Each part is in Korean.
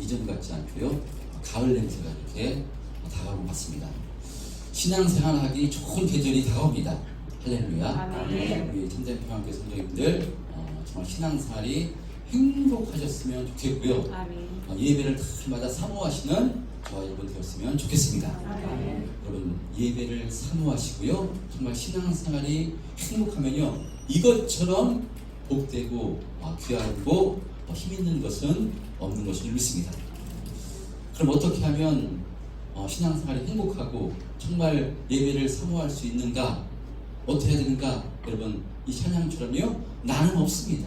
이전 같지 않고요. 가을 냄새가 이렇게 다가오는 것 같습니다. 신앙생활하기 좋은 계절이 다가옵니다. 할렐루야. 우리 참된 평안교회 성도님들 정말 신앙생활이 행복하셨으면 좋겠고요. 예배를 날마다 사모하시는 저와 여러분 되었으면 좋겠습니다. 여러분 예배를 사모하시고요. 정말 신앙생활이 행복하면요, 이것처럼 복되고 귀하고 힘있는 것은 없는 것을 믿습니다. 그럼 어떻게 하면 신앙생활이 행복하고 정말 예배를 사모할 수 있는가? 어떻게 해야 되는가? 여러분, 이 찬양처럼요, 나는 없습니다.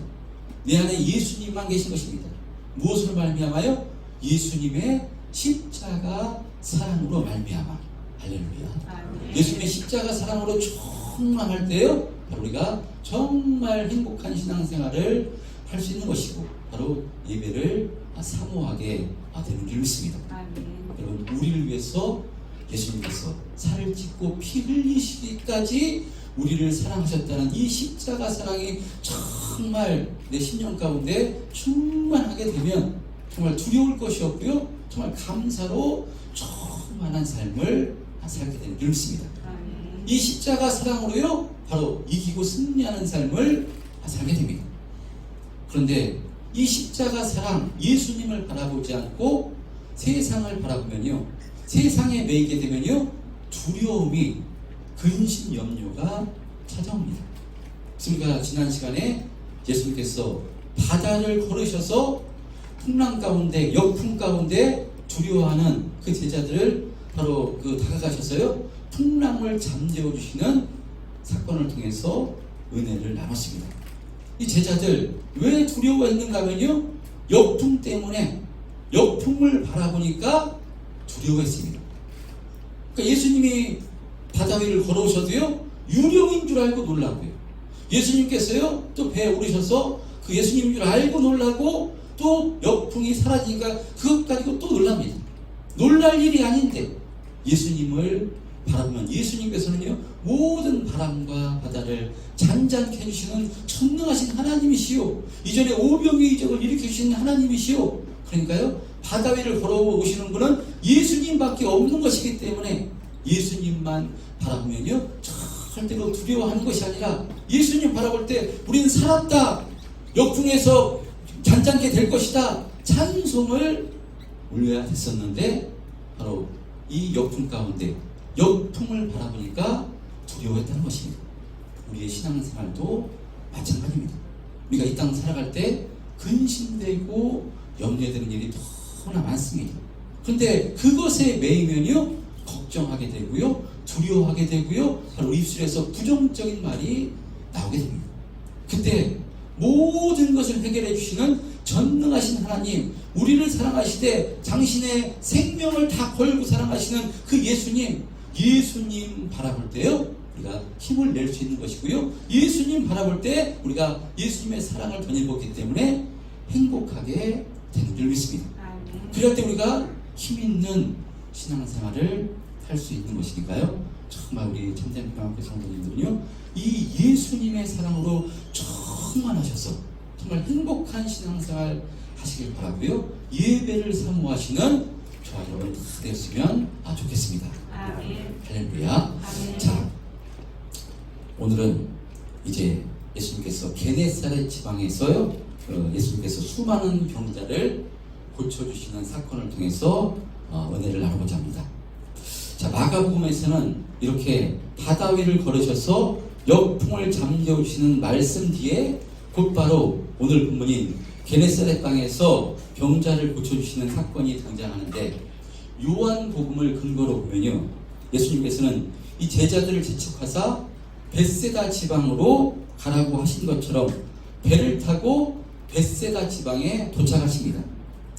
내 안에 예수님만 계신 것입니다. 무엇으로 말미암아요? 예수님의 십자가 사랑으로 말미암아. 할렐루야. 예수님의 십자가 사랑으로 충만할 때요, 우리가 정말 행복한 신앙생활을 할 수 있는 것이고, 바로 예배를 사모하게 되는 줄 믿습니다. 여러분, 우리를 위해서 예수님께서 살을 찢고 피 흘리시기까지 우리를 사랑하셨다는 이 십자가 사랑이 정말 내 심령 가운데 충만하게 되면 정말 두려울 것이 없고요, 정말 감사로 충만한 삶을 살게 되는 줄 믿습니다. 이 십자가 사랑으로요, 바로 이기고 승리하는 삶을 살게 됩니다. 그런데 이 십자가 사랑, 예수님을 바라보지 않고 세상을 바라보면요, 세상에 매이게 되면요, 두려움이, 근심, 염려가 찾아옵니다. 우리가 지난 시간에 예수님께서 바다를 걸으셔서 풍랑 가운데, 역풍 가운데 두려워하는 그 제자들을 바로 다가가셔서요, 풍랑을 잠재워 주시는 사건을 통해서 은혜를 나눴습니다. 이 제자들 왜 두려워했는가 하면요, 역풍 때문에, 역풍을 바라보니까 두려워했습니다. 그러니까 예수님이 바다 위를 걸어오셔도요, 유령인 줄 알고 놀라고요. 예수님께서요, 또 배에 오르셔서 그 예수님인 줄 알고 놀라고, 또 역풍이 사라지니까 그것 가지고 또 놀랍니다. 놀랄 일이 아닌데 예수님을 바라보면 예수님께서는요, 모든 바람과 바다를 잔잔케 해주시는 전능하신 하나님이시오. 이전에 오병이의 이적을 일으켜주신 하나님이시오. 그러니까요, 바다 위를 걸어오시는 분은 예수님밖에 없는 것이기 때문에 예수님만 바라보면요, 절대로 두려워하는 것이 아니라 예수님 바라볼 때 우리는 살았다, 역풍에서 잔잔케 될 것이다, 찬송을 올려야 됐었는데, 바로 이 역풍 가운데 역풍을 바라보니까 두려워했다는 것입니다. 우리의 신앙생활도 마찬가지입니다. 우리가 이 땅 살아갈 때 근심되고 염려되는 일이 너무나 많습니다. 그런데 그것에 매이면요, 걱정하게 되고요, 두려워하게 되고요, 바로 입술에서 부정적인 말이 나오게 됩니다. 그때 모든 것을 해결해 주시는 전능하신 하나님, 우리를 사랑하시되 당신의 생명을 다 걸고 사랑하시는 그 예수님 바라볼 때요, 우리가 힘을 낼 수 있는 것이고요, 예수님 바라볼 때 우리가 예수님의 사랑을 전해보기 때문에 행복하게 되는 줄 믿습니다. 그럴 때 우리가 힘있는 신앙생활을 할 수 있는 것이니까요, 정말 우리 참된 평안교회 성도님들은요, 이 예수님의 사랑으로 충만하셔서 정말 행복한 신앙생활 하시길 바라고요, 예배를 사모하시는 저와 여러분 다 되었으면 좋겠습니다. 할렐루야. 자, 오늘은 이제 예수님께서 게네사렛 지방에서요, 예수님께서 수많은 병자를 고쳐주시는 사건을 통해서 은혜를 나누고자 합니다. 자, 마가복음에서는 이렇게 바다 위를 걸으셔서 역풍을 잠재워 주시는 말씀 뒤에 곧바로 오늘 본문인 게네사렛 강에서 병자를 고쳐주시는 사건이 등장하는데, 요한복음을 근거로 보면요, 예수님께서는 이 제자들을 재촉하사 벳세다 지방으로 가라고 하신 것처럼 배를 타고 벳세다 지방에 도착하십니다.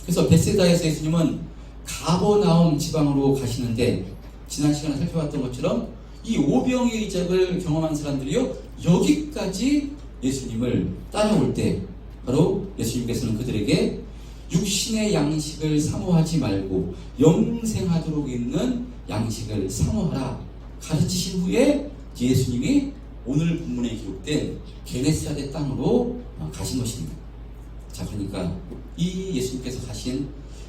그래서 벳세다에서 예수님은 가버나움 지방으로 가시는데, 지난 시간에 살펴봤던 것처럼 이 오병이의 이적을 경험한 사람들이요, 여기까지 예수님을 따라올 때 바로 예수님께서는 그들에게 육신의 양식을 사모하지 말고 영생하도록 있는 양식을 사모하라 가르치신 후에 예수님이 오늘 본문에 기록된 게네사렛 땅으로 가신 것입니다. 자, 그러니까 이 예수님께서 가신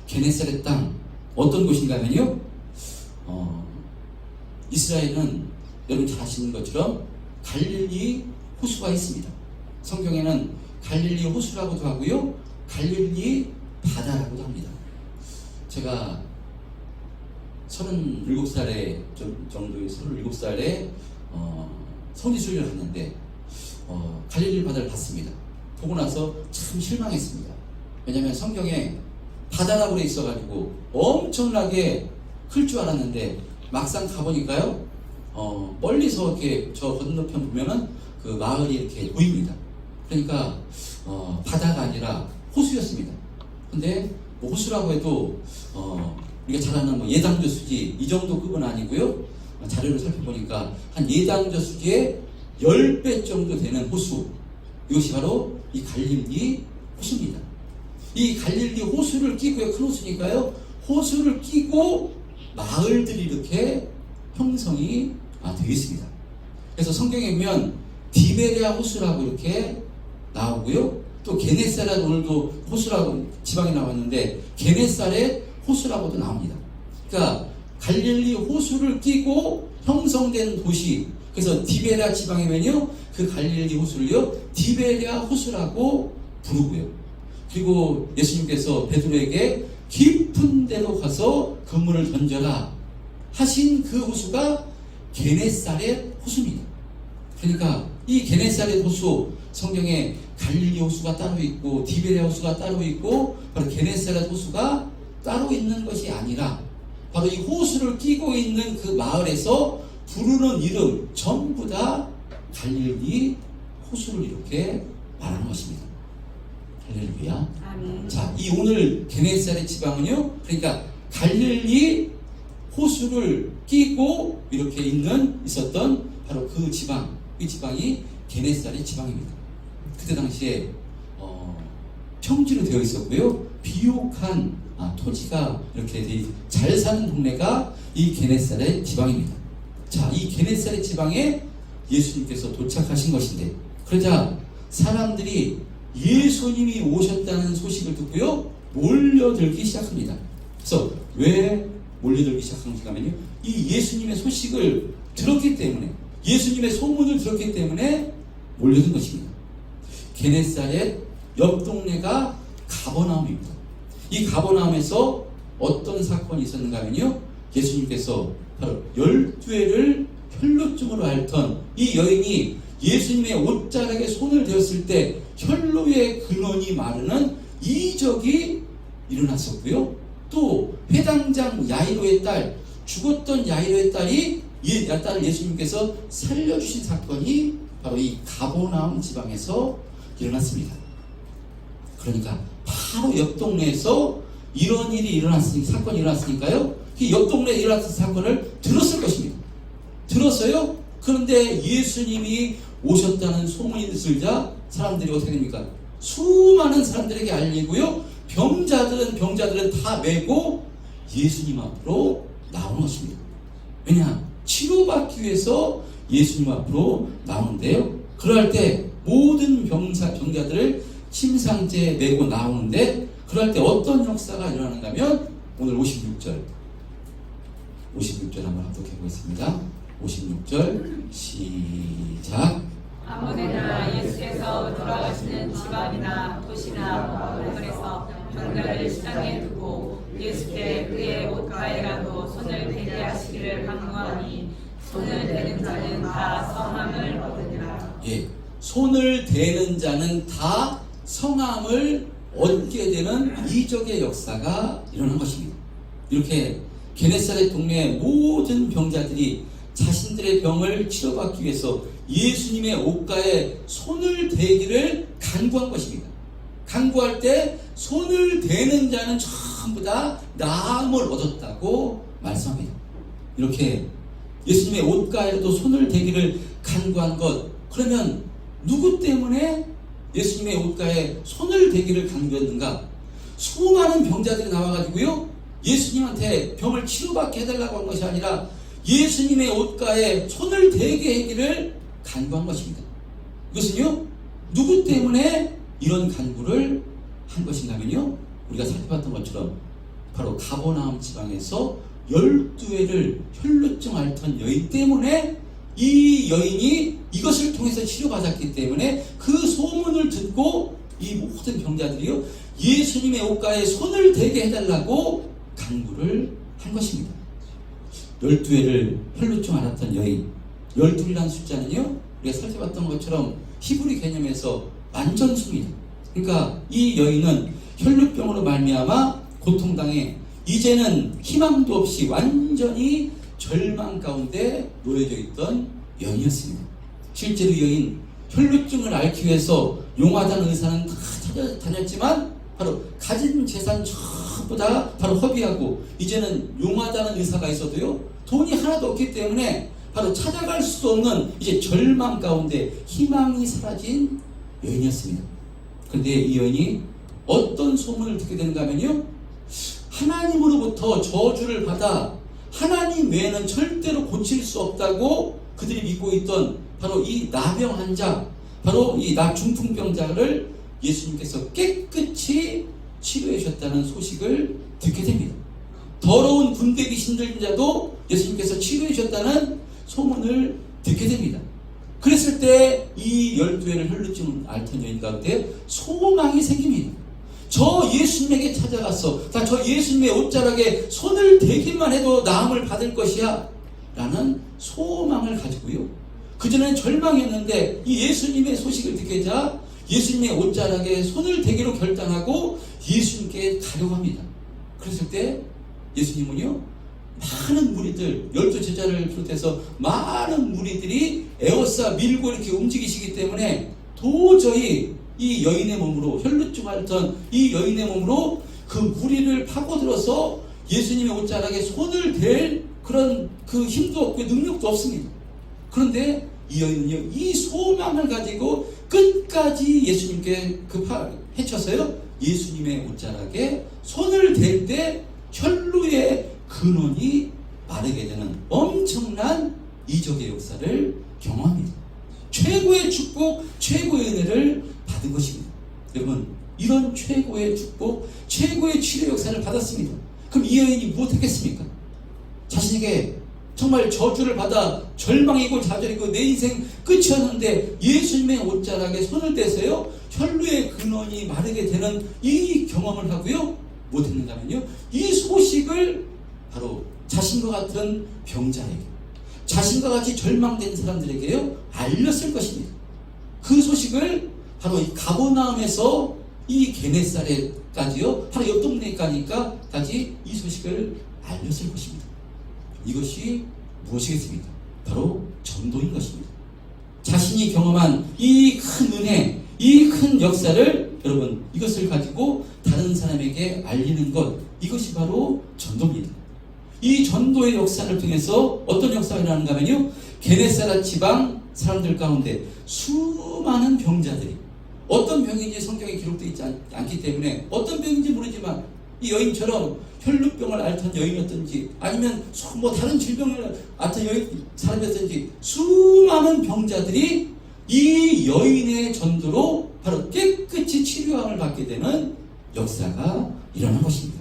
게네사렛 땅 어떤 곳인가 하면요, 이스라엘은 여러분 잘 아시는 것처럼 갈릴리 호수가 있습니다. 성경에는 갈릴리 호수라고도 하고요, 갈릴리 바다라고도 합니다. 제가 37살에 정도의 37살에 성지순례를 갔는데 갈릴리 바다를 봤습니다. 보고 나서 참 실망했습니다. 왜냐하면 성경에 바다라고 돼 있어가지고 엄청나게 클 줄 알았는데 막상 가보니까요, 멀리서 이렇게 저 건너편 보면은 그 마을이 이렇게 보입니다. 그러니까 바다가 아니라 호수였습니다. 근데 뭐 호수라고 해도 우리가 잘 아는 뭐 예당저 수지 이 정도 급은 아니고요. 자료를 살펴보니까 한 예당저 수지의 10배 정도 되는 호수, 이것이 바로 이 갈릴리 호수입니다. 이 갈릴리 호수를 끼고요, 큰 호수니까요, 호수를 끼고 마을들이 이렇게 형성이 되어 있습니다. 그래서 성경에 보면 디베레아 호수라고 이렇게 나오고요, 또 게네사렛, 오늘도 호수라고 지방에 나왔는데 게네사렛 호수라고도 나옵니다. 그러니까 갈릴리 호수를 끼고 형성된 도시, 그래서 디베레아 지방이면요, 그 갈릴리 호수를요 디베레아 호수라고 부르고요. 그리고 예수님께서 베드로에게 깊은 데로 가서 그물을 던져라 하신 그 호수가 게네사렛 호수입니다. 그러니까 이 게네사렛 호수, 성경에 갈릴리 호수가 따로 있고 디베레아 호수가 따로 있고 바로 게네사렛 호수가 따로 있는 것이 아니라 바로 이 호수를 끼고 있는 그 마을에서 부르는 이름 전부 다 갈릴리 호수를 이렇게 말하는 것입니다. 할렐루야. 아멘. 자, 이 오늘 게네사렛 지방은요, 그러니까 갈릴리 호수를 끼고 이렇게 있었던 바로 그 지방, 이 지방이 게네사렛 지방입니다. 그때 당시에 평지로 되어 있었고요, 비옥한 토지가 이렇게 잘 사는 동네가 이 게네사렛 지방입니다. 자, 이 게네사렛 지방에 예수님께서 도착하신 것인데, 그러자 사람들이 예수님이 오셨다는 소식을 듣고요 몰려들기 시작합니다. 그래서 왜 몰려들기 시작한가 하면요, 이 예수님의 소식을 들었기 때문에, 예수님의 소문을 들었기 때문에 몰려든 것입니다. 게네사렛 옆 동네가 가버나움입니다. 이 가버나움에서 어떤 사건이 있었는가 하면요, 예수님께서 바로 12회를 혈루증으로 앓던 이 여인이 예수님의 옷자락에 손을 대었을 때 혈루의 근원이 마르는 이적이 일어났었고요, 또 회당장 야이로의 딸, 죽었던 야이로의 딸을 예수님께서 살려주신 사건이 바로 이 가버나움 지방에서 일어났습니다. 그러니까 바로 옆 동네에서 이런 일이 사건이 일어났으니까요, 그 옆 동네에 일어났던 사건을 들었을 것입니다. 들었어요? 그런데 예수님이 오셨다는 소문이 들자 사람들이 어떻게 됩니까? 수많은 사람들에게 알리고요, 병자들은 다 메고 예수님 앞으로 나오는 것입니다. 왜냐? 치료받기 위해서 예수님 앞으로 나오는데요, 그럴 때 모든 병자들을 침상제에 메고 나오는데, 그럴 때 어떤 역사가 일어나는가 하면 오늘 56절 한번 합독해 보겠습니다. 56절 시작. 아무데나 예수께서 돌아가시는 집안이나 도시나 마을에서 병자를 시장에 두고 예수께 그의 옷가에라도 손을 대게 하시기를 간구하니 손을 대는 자는 다 성함을 얻으리라. 예, 손을 대는 자는 다 성함을 얻게 되는 이적의 역사가 일어난 것입니다. 이렇게 게네사렛 동네의 모든 병자들이 자신들의 병을 치료받기 위해서 예수님의 옷가에 손을 대기를 간구한 것입니다. 간구할 때 손을 대는 자는 전부 다 나음을 얻었다고 말씀합니다. 이렇게 예수님의 옷가에도 손을 대기를 간구한 것, 그러면 누구 때문에 예수님의 옷가에 손을 대기를 간구했는가? 수많은 병자들이 나와가지고요, 예수님한테 병을 치료받게 해달라고 한 것이 아니라 예수님의 옷가에 손을 대게 하기를 간구한 것입니다. 이것은요, 누구 때문에 이런 간구를 한 것인가 하면요, 우리가 살펴봤던 것처럼 바로 가버나움 지방에서 12회를 혈루증 앓던 여인 때문에 이 여인이 이것을 통해서 치료받았기 때문에 그 소문을 듣고 이 모든 병자들이요 예수님의 옷가에 손을 대게 해달라고 간구를 한 것입니다. 12회를 혈루증 앓았던 여인, 12이라는 숫자는요 우리가 살펴봤던 것처럼 히브리 개념에서 완전수입니다. 그러니까 이 여인은 혈루병으로 말미암아 고통당해 이제는 희망도 없이 완전히 절망 가운데 놓여져 있던 여인이었습니다. 실제로 이 여인 혈루증을 앓기 위해서 용하다는 의사는 다 찾아다녔지만 바로 가진 재산 전부 다 바로 허비하고 이제는 용하다는 의사가 있어도요 돈이 하나도 없기 때문에 바로 찾아갈 수 없는 이제 절망 가운데 희망이 사라진 여인이었습니다. 그런데 이 여인이 어떤 소문을 듣게 되는가 하면요 하나님으로부터 저주를 받아 하나님 외에는 절대로 고칠 수 없다고 그들이 믿고 있던 바로 이 나병 환자, 바로 이 중풍병자를 예수님께서 깨끗이 치료해 주셨다는 소식을 듣게 됩니다. 더러운 군대 귀신 들린 자도 예수님께서 치료해 주셨다는 소문을 듣게 됩니다. 그랬을 때 이 12회를 혈루증 앓던 여인 가운데 소망이 생깁니다. 저 예수님에게 찾아가서 저 예수님의 옷자락에 손을 대기만 해도 나음을 받을 것이야 라는 소망을 가지고요 그전에는 절망했는데 이 예수님의 소식을 듣게 되자 예수님의 옷자락에 손을 대기로 결단하고 예수님께 가려고 합니다. 그랬을 때 예수님은요 많은 무리들 12제자를 비롯해서 많은 무리들이 에워싸 밀고 이렇게 움직이시기 때문에 도저히 이 여인의 몸으로 혈루증 앓던 이 여인의 몸으로 그 무리를 파고들어서 예수님의 옷자락에 손을 댈 그런 그 힘도 없고 능력도 없습니다. 그런데 이 여인은요 이 소망을 가지고 끝까지 예수님께 헤쳐서요 예수님의 옷자락에 손을 댈 때 혈루의 근원이 마르게 되는 엄청난 이적의 역사를 경험합니다. 최고의 축복, 최고의 은혜를 받은 것입니다. 여러분 이런 최고의 축복, 최고의 치료 역사를 받았습니다. 그럼 이 여인이 무엇했겠습니까? 자신에게 정말 저주를 받아 절망이고 좌절이고 내 인생 끝이었는데 예수님의 옷자락에 손을 대서요 혈루의 근원이 마르게 되는 이 경험을 하고요 못했는가 하면요 이 소식을 바로 자신과 같은 병자에게 자신과 같이 절망된 사람들에게요 알렸을 것입니다. 그 소식을 바로 이 가버나움에서 이 게네사렛까지요 바로 옆 동네까지 이 소식을 알렸을 것입니다. 이것이 무엇이겠습니까? 바로 전도인 것입니다. 자신이 경험한 이 큰 은혜, 이 큰 역사를 여러분 이것을 가지고 다른 사람에게 알리는 것 이것이 바로 전도입니다. 이 전도의 역사를 통해서 어떤 역사가 일어나는가 하면요 게네사렛 지방 사람들 가운데 수많은 병자들이 어떤 병인지 성경에 기록되어 있지 않기 때문에 어떤 병인지 모르지만 이 여인처럼 혈루병을 앓던 여인이었든지 아니면 뭐 다른 질병을 앓던 사람이었든지 수많은 병자들이 이 여인의 전도로 바로 깨끗이 치료함을 받게 되는 역사가 일어난 것입니다.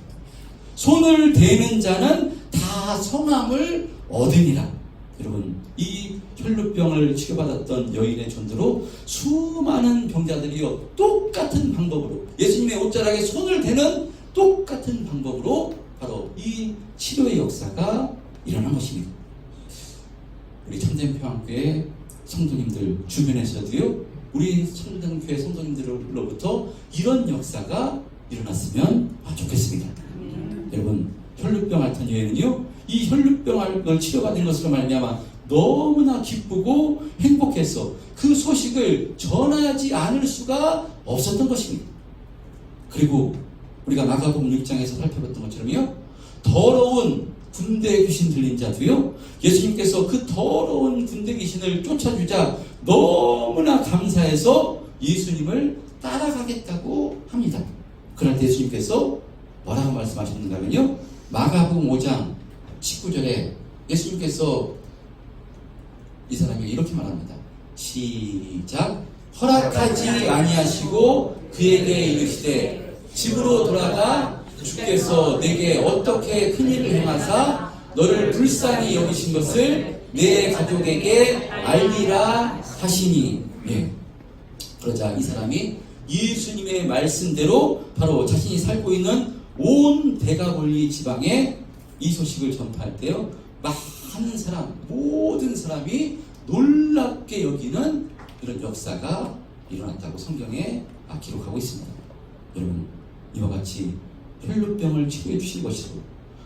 손을 대는 자는 다 성함을 얻으니라. 여러분 이 혈루병을 치료받았던 여인의 전도로 수많은 병자들이요 똑같은 방법으로 예수님의 옷자락에 손을 대는 똑같은 방법으로 바로 이 치료의 역사가 일어난 것입니다. 우리 참된평안교회 성도님들 주변에서도요 우리 참된교회 성도님들로부터 이런 역사가 일어났으면 좋겠습니다. 여러분 혈루병 앓던 여인은요 이 혈루병을 치료받은 것으로 말미암아 너무나 기쁘고 행복해서 그 소식을 전하지 않을 수가 없었던 것입니다. 그리고 우리가 마가복음 6장에서 살펴봤던 것처럼요 더러운 군대 귀신 들린 자도요 예수님께서 그 더러운 군대 귀신을 쫓아주자 너무나 감사해서 예수님을 따라가겠다고 합니다. 그런데 예수님께서 뭐라고 말씀하셨는가 하면요 마가복음 5장 19절에 예수님께서 이 사람이 이렇게 말합니다. 시작. 허락하지 아니하시고 그에게 이르시되 집으로 돌아가 주께서 내게 어떻게 큰일을 행하사 너를 불쌍히 여기신 것을 내 가족에게 알리라 하시니. 예. 그러자 이 사람이 예수님의 말씀대로 바로 자신이 살고 있는 온 데가볼리 지방에 이 소식을 전파할 때요, 많은 사람, 모든 사람이 놀랍게 여기는 이런 역사가 일어났다고 성경에 기록하고 있습니다. 여러분, 이와 같이 혈루병을 치료해 주실 것이고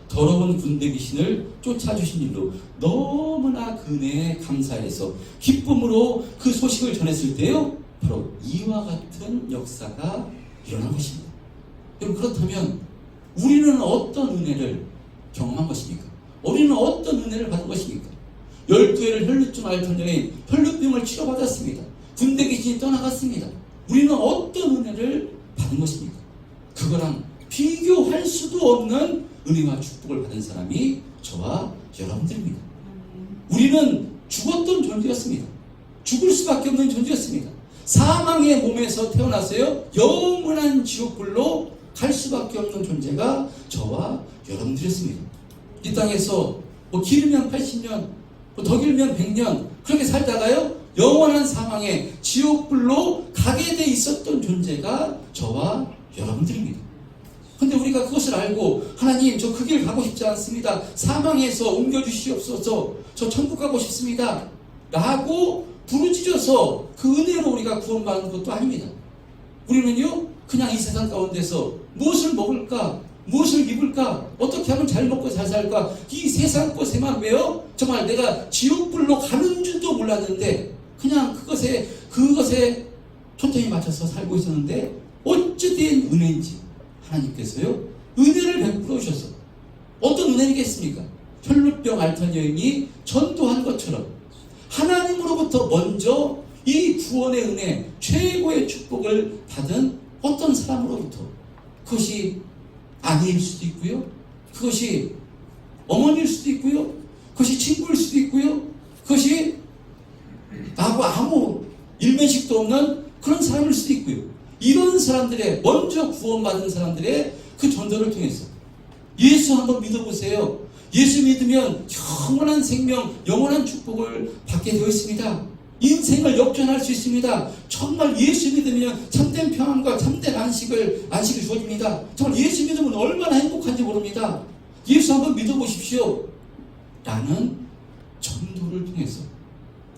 더러운 군대 귀신을 쫓아주신 일로 너무나 그 은혜에 감사해서 기쁨으로 그 소식을 전했을 때요, 바로 이와 같은 역사가 일어난 것입니다. 여러분, 그렇다면 우리는 어떤 은혜를 경험한 것입니까? 우리는 어떤 은혜를 받은 것입니까? 12회를 혈루증 앓던 여인 혈루병을 치료받았습니다. 군대 귀신이 떠나갔습니다. 우리는 어떤 은혜를 받은 것입니까? 그거랑 비교할 수도 없는 은혜와 축복을 받은 사람이 저와 여러분들입니다. 우리는 죽었던 존재였습니다. 죽을 수밖에 없는 존재였습니다. 사망의 몸에서 태어나서요, 영원한 지옥불로 갈 수밖에 없는 존재가 저와 여러분들이었습니다. 이 땅에서 길면 80년, 더 길면 100년 그렇게 살다가요, 영원한 사망의 지옥불로 가게 돼 있었던 존재가 저와 여러분들입니다. 근데 우리가 그것을 알고 하나님, 저 그 길 가고 싶지 않습니다. 사망에서 옮겨주시옵소서. 저 천국 가고 싶습니다. 라고 부르짖어서 그 은혜로 우리가 구원받는 것도 아닙니다. 우리는요, 그냥 이 세상 가운데서 무엇을 먹을까, 무엇을 입을까, 어떻게 하면 잘 먹고 잘 살까, 이 세상 것에만 왜요? 정말 내가 지옥불로 가는 줄도 몰랐는데 그냥 그것에 초점이 맞춰서 살고 있었는데 어찌된 은혜인지 하나님께서요, 은혜를 베풀어 주셔서, 어떤 은혜이겠습니까? 혈루병 앓던 여인이 전도한 것처럼 하나님으로부터 먼저 이 구원의 은혜, 최고의 축복을 받은 어떤 사람으로부터, 그것이 아내일 수도 있고요, 그것이 어머니일 수도 있고요, 그것이 친구일 수도 있고요, 그것이 나하고 아무 일면식도 없는 그런 사람일 수도 있고요. 이런 사람들의, 먼저 구원받은 사람들의 그 전도를 통해서 예수 한번 믿어보세요. 예수 믿으면 영원한 생명, 영원한 축복을 받게 되어 있습니다. 인생을 역전할 수 있습니다. 정말 예수 믿으면 참된 평안과 참된 안식을 주어집니다. 정말 예수 믿으면 얼마나 행복한지 모릅니다. 예수 한번 믿어보십시오. 라는 전도를 통해서,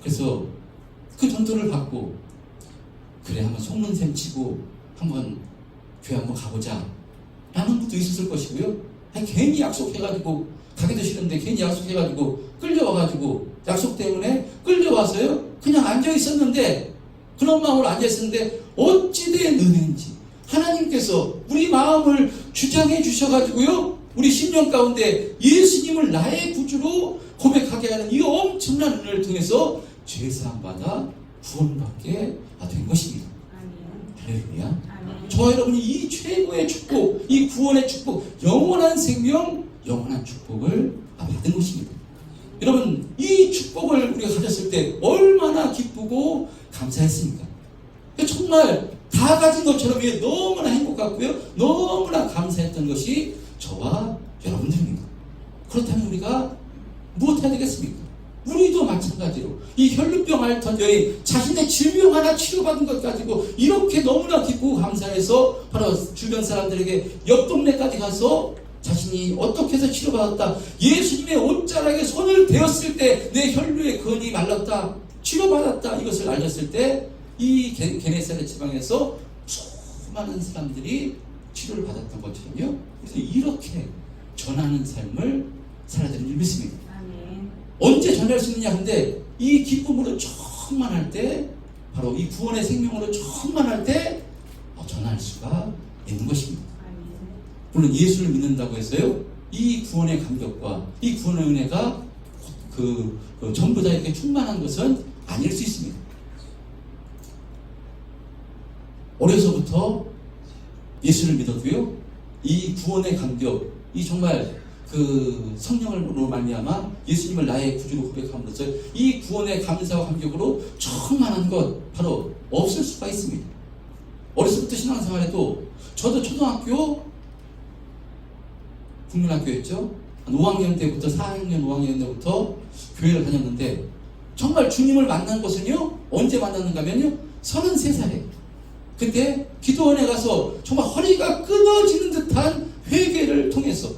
그래서 그 전도를 받고, 그래 한번 속는셈 치고 한번 교회 한번 가보자 라는 분도 있었을 것이고요. 아니, 괜히 약속해가지고 가기도 싫은데 괜히 약속해가지고 끌려와가지고 약속 때문에 끌려와서요, 그냥 앉아있었는데, 그런 마음으로 앉아있었는데 어찌된 은혜인지 하나님께서 우리 마음을 주장해 주셔가지고요, 우리 심령 가운데 예수님을 나의 구주로 고백하게 하는 이 엄청난 은혜를 통해서 죄사함받아 구원받게 된 것입니다. 할렐루야. 저와 여러분이 이 최고의 축복, 이 구원의 축복, 영원한 생명, 영원한 축복을 받은 것입니다. 여러분, 이 축복을 우리가 가졌을 때 얼마나 기쁘고 감사했습니까? 정말 다 가진 것처럼 너무나 행복했고요, 너무나 감사했던 것이 저와 여러분들입니다. 그렇다면 우리가 무엇해야 되겠습니까? 우리도 마찬가지로 이 혈루병 앓던 여인, 자신의 질병 하나 치료받은 것 가지고 이렇게 너무나 기쁘고 감사해서 바로 주변 사람들에게 옆 동네까지 가서 자신이 어떻게 해서 치료받았다, 예수님의 옷자락에 손을 대었을 때 내 혈루의 근이 말랐다, 치료받았다, 이것을 알렸을 때 이 게네사렛 지방에서 수많은 사람들이 치료를 받았던 것처럼요, 그래서 이렇게 전하는 삶을 살아야 되는 줄 믿습니다. 언제 전할 수 있느냐 하는데, 이 기쁨으로 충만할 때, 바로 이 구원의 생명으로 충만할 때 전할 수가 있는 것입니다. 물론 예수를 믿는다고 해서요, 이 구원의 감격과 이 구원의 은혜가 전부 다 이렇게 충만한 것은 아닐 수 있습니다. 어려서부터 예수를 믿었고요, 이 구원의 감격, 이 정말 성령으로 말미암아 예수님을 나의 구주로 고백함으로써 이 구원의 감사와 감격으로 충만한 것 바로 없을 수가 있습니다. 어려서부터 신앙생활에도, 저도 초등학교 국민학교였죠. 한 5학년 때부터 4학년 5학년 때부터 교회를 다녔는데 정말 주님을 만난 것은요 언제 만났는가 하면요 33살에 그때 기도원에 가서 정말 허리가 끊어지는 듯한 회개를 통해서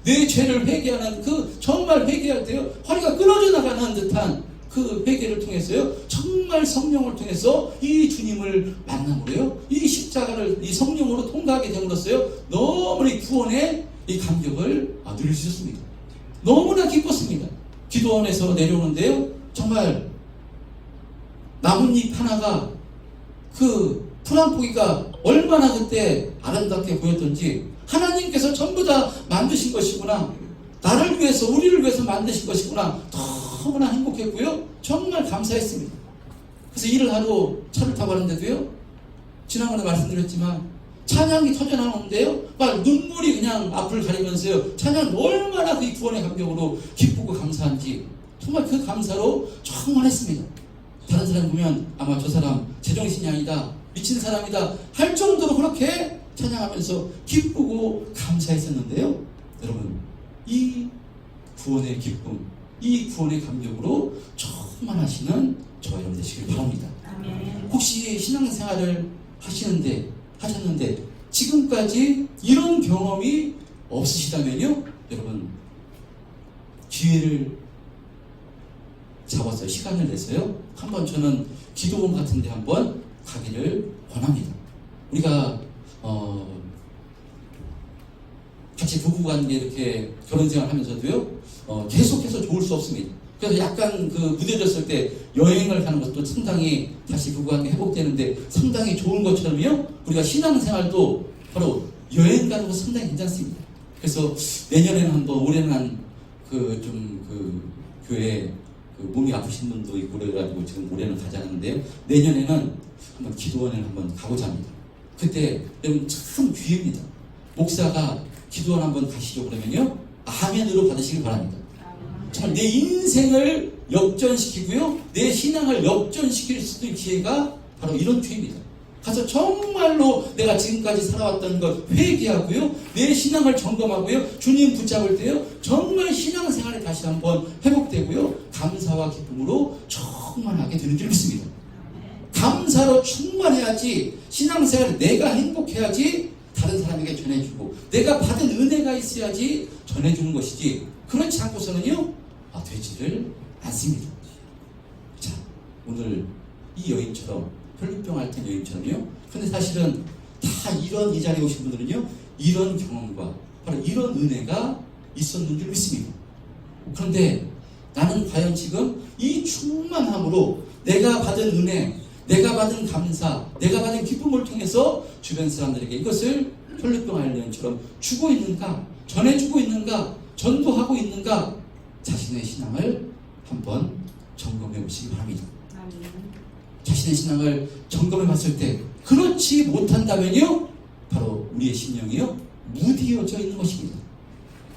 내 죄를 회개하는 그 정말 회개할 때요 허리가 끊어져 나가는 듯한 그 회개를 통해서요 정말 성령을 통해서 이 주님을 만남으로요 이 십자가를 이 성령으로 통과하게 됨으로써요 너무나 이 구원의 이 감격을 누릴 수 있었습니다. 너무나 기뻤습니다. 기도원에서 내려오는데요 정말 나뭇잎 하나가 그 풀 한 포기가 얼마나 그때 아름답게 보였던지 하나님께서 전부 다 만드신 것이구나 나를 위해서 우리를 위해서 만드신 것이구나 너무나 행복했고요 정말 감사했습니다. 그래서 일을 하러 차를 타고 가는데도요 지난번에 말씀드렸지만 찬양이 터져나오는데요 막 눈물이 그냥 앞을 가리면서요 찬양 얼마나 그 구원의 감격으로 기쁘고 감사한지 정말 그 감사로 정말 했습니다. 다른 사람 보면 아마 저 사람 제정신이 아니다 미친 사람이다 할 정도로 그렇게 찬양하면서 기쁘고 감사했었는데요 여러분 이 구원의 기쁨 이 구원의 감격으로 충만하시는 저와 여러분 되시길 바랍니다. 아멘. 혹시 신앙생활을 하셨는데 지금까지 이런 경험이 없으시다면요 여러분 기회를 잡아서 시간을 내서요 한번 저는 기도원 같은 데 한번 가기를 권합니다. 우리가 같이 부부관계 이렇게 결혼생활 하면서도요 계속해서 좋을 수 없습니다. 그래서 약간 그 무뎌졌을 때 여행을 가는 것도 상당히 다시 부부관계 회복되는데 상당히 좋은 것처럼요 우리가 신앙생활도 바로 여행 가는 거 상당히 괜찮습니다. 그래서 내년에는 한번 올해는 그 교회 그 몸이 아프신 분도 있고 그래가지고 지금 올해는 가지 않았는데요 내년에는 한번 기도원을 한번 가고자 합니다. 그때 여러분 참 기회입니다. 목사가 기도원 한번 가시죠 그러면요 아멘으로 받으시길 바랍니다. 정말 내 인생을 역전시키고요 내 신앙을 역전시킬 수 있는 기회가 바로 이런 기회입니다. 가서 정말로 내가 지금까지 살아왔던 것 회개하고요 내 신앙을 점검하고요 주님 붙잡을 때요 정말 신앙생활이 다시 한번 회복되고요 감사와 기쁨으로 충만하게 되는 줄 믿습니다. 감사로 충만해야지 신앙생활에 내가 행복해야지 다른 사람에게 전해주고 내가 받은 은혜가 있어야지 전해주는 것이지 그렇지 않고서는요 되지를 않습니다. 자 오늘 이 여인처럼 혈루병 앓던 여인처럼요 근데 사실은 다 이 자리에 오신 분들은요 이런 경험과 바로 이런 은혜가 있었는 줄 믿습니다. 그런데 나는 과연 지금 이 충만함으로 내가 받은 은혜 내가 받은 감사, 내가 받은 기쁨을 통해서 주변 사람들에게 이것을 혈루병 앓는 여인처럼 주고 있는가, 전해주고 있는가, 전도하고 있는가 자신의 신앙을 한번 점검해 보시기 바랍니다. 자신의 신앙을 점검해 봤을 때 그렇지 못한다면요 바로 우리의 신령이요 무디어져 있는 것입니다.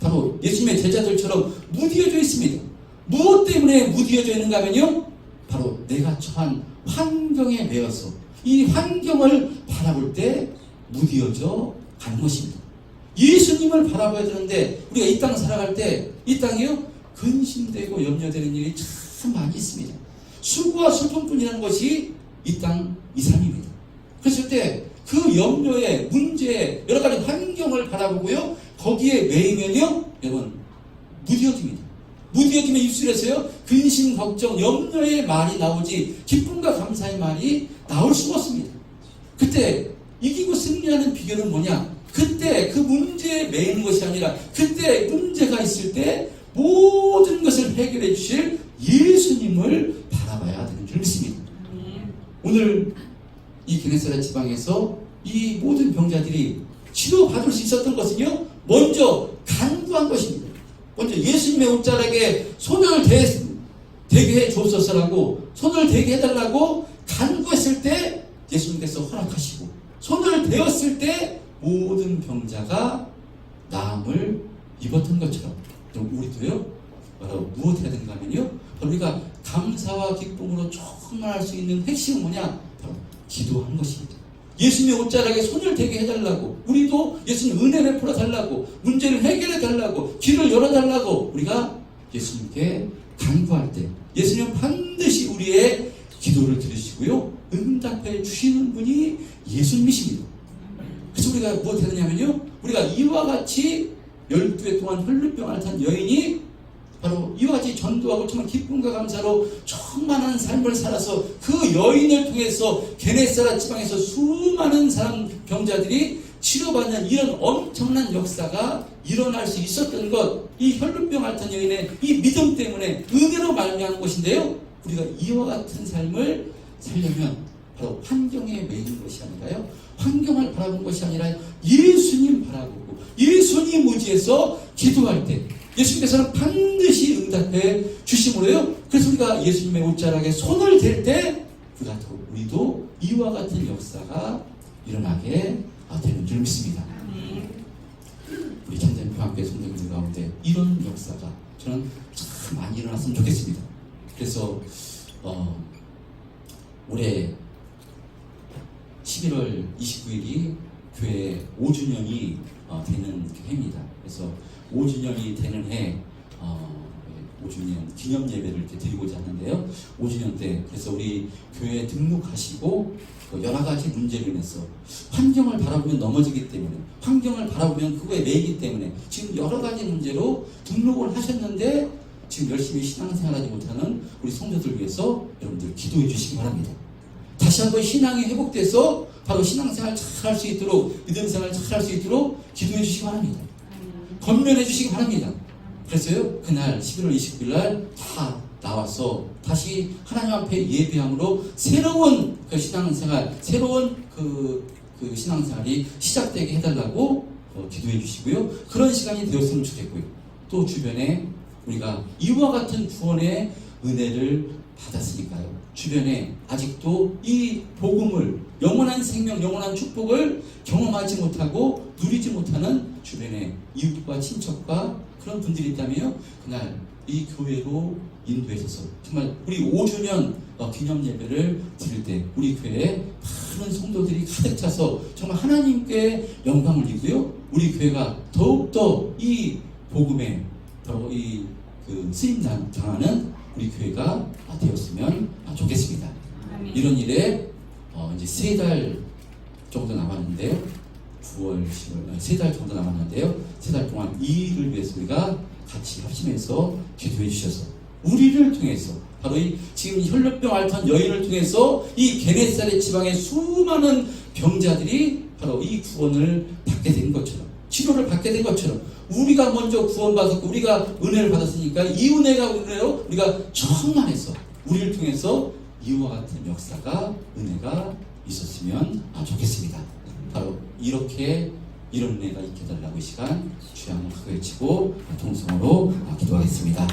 바로 예수님의 제자들처럼 무디어져 있습니다. 무엇 때문에 무디어져 있는가 하면요 바로 내가 처한 환경에 매여서 이 환경을 바라볼 때 무디어져 가는 것입니다. 예수님을 바라봐야 되는데 우리가 이 땅 살아갈 때 이 땅이요 근심되고 염려되는 일이 참 많이 있습니다. 수고와 슬픔뿐이라는 것이 이 땅 이 삶입니다. 그랬을 때 그 염려에 문제에 여러 가지 환경을 바라보고요 거기에 매이면요 여러분 무디어집니다. 무디어지면 입술에서요 근심, 걱정, 염려의 말이 나오지 기쁨과 감사의 말이 나올 수가 없습니다. 그때 이기고 승리하는 비결은 뭐냐? 그때 그 문제에 매이는 것이 아니라 그때 문제가 있을 때 모든 것을 해결해 주실 예수님을 바라봐야 되는 줄 믿습니다. 오늘 이 게네사렛 지방에서 이 모든 병자들이 치료받을 수 있었던 것은요 먼저 간구한 것입니다. 먼저 예수님의 옷자락에 손을 대게 해 주옵소서라고 손을 대게 해달라고 간구했을 때 예수님께서 허락하시고 손을 대었을 때 모든 병자가 나음을 입었던 것처럼 우리도요 바로 무엇 해야 되는가 하면요 바로 우리가 감사와 기쁨으로 충만할 수 있는 핵심은 뭐냐? 바로 기도하는 것입니다. 예수님의 옷자락에 손을 대게 해달라고, 우리도 예수님 은혜 베풀어 달라고, 문제를 해결해 달라고, 길을 열어 달라고 우리가 예수님께 간구할 때 예수님은 반드시 우리의 기도를 들으시고요, 응답해 주시는 분이 예수님이십니다. 그래서 우리가 무엇 해야 되냐면요, 우리가 이와 같이 12해 동안 혈루병을 앓던 여인이 바로 이와 같이 전도하고 정말 기쁨과 감사로 충만한 삶을 살아서 그 여인을 통해서 게네사렛 지방에서 수많은 사람 병자들이 치료받는 이런 엄청난 역사가 일어날 수 있었던 것, 이 혈루병 앓던 여인의 이 믿음 때문에 은혜로 말미암은 것인데요, 우리가 이와 같은 삶을 살려면 바로 환경에 매이는 것이 아니라요, 환경을 바라본 것이 아니라 예수님 바라보고 예수님 의지해서 기도할 때 예수님께서는 반드시 응답해 주심으로요, 그래서 우리가 예수님의 옷자락에 손을 댈 때 우리도 이와 같은 역사가 일어나게 되는 줄 믿습니다. 우리 천재평학교의 성도님들 가운데 이런 역사가 저는 참 많이 일어났으면 좋겠습니다. 그래서 올해 11월 29일이 교회 5주년이 되는 해입니다. 그래서 5주년이 되는 해 5주년 기념 예배를 이렇게 드리고자 하는데요. 5주년 때 그래서 우리 교회에 등록하시고 여러 가지 문제로 인해서 환경을 바라보면 넘어지기 때문에, 환경을 바라보면 그거에 매이기 때문에 지금 여러 가지 문제로 등록을 하셨는데 지금 열심히 신앙생활하지 못하는 우리 성도들 위해서 여러분들 기도해 주시기 바랍니다. 다시 한번 신앙이 회복돼서 바로 신앙생활 잘 할 수 있도록, 믿음생활 잘 할 수 있도록 기도해 주시기 바랍니다. 권면해 주시기 바랍니다. 그래서요, 그날 11월 29일 날 다 나와서 다시 하나님 앞에 예배함으로 새로운 그 신앙생활, 새로운 그 신앙생활이 시작되게 해달라고 기도해 주시고요, 그런 시간이 되었으면 좋겠고요, 또 주변에 우리가 이와 같은 구원의 은혜를 받았으니까요, 주변에 아직도 이 복음을, 영원한 생명, 영원한 축복을 경험하지 못하고 누리지 못하는 주변의 이웃과 친척과 그런 분들이 있다면 그날 이 교회로 인도해서 정말 우리 5주년 기념 예배를 드릴 때 우리 교회에 많은 성도들이 가득 차서 정말 하나님께 영광을 드리고요, 우리 교회가 더욱더 이 복음에 바로 이 쓰임 당하는 우리 교회가 되었으면 좋겠습니다. 이런 일에 이제 3달 정도 남았는데요, 9월, 10월, 3달 정도 남았는데요, 3달 동안 이 일을 위해서 우리가 같이 합심해서 기도해 주셔서 우리를 통해서 바로 이 지금 혈루병 앓던 여인을 통해서 이 게네사렛 지방의 수많은 병자들이 바로 이 구원을 받게 된 것처럼, 치료를 받게 된 것처럼 우리가 먼저 구원받았고 우리가 은혜를 받았으니까 이 은혜로 우리가 충만해서 우리를 통해서 이와 같은 역사가, 은혜가 있었으면 좋겠습니다. 바로 이렇게 이런 은혜가 있게 해달라고 이 시간 주여 한번 크게 외치고 통성으로 기도하겠습니다.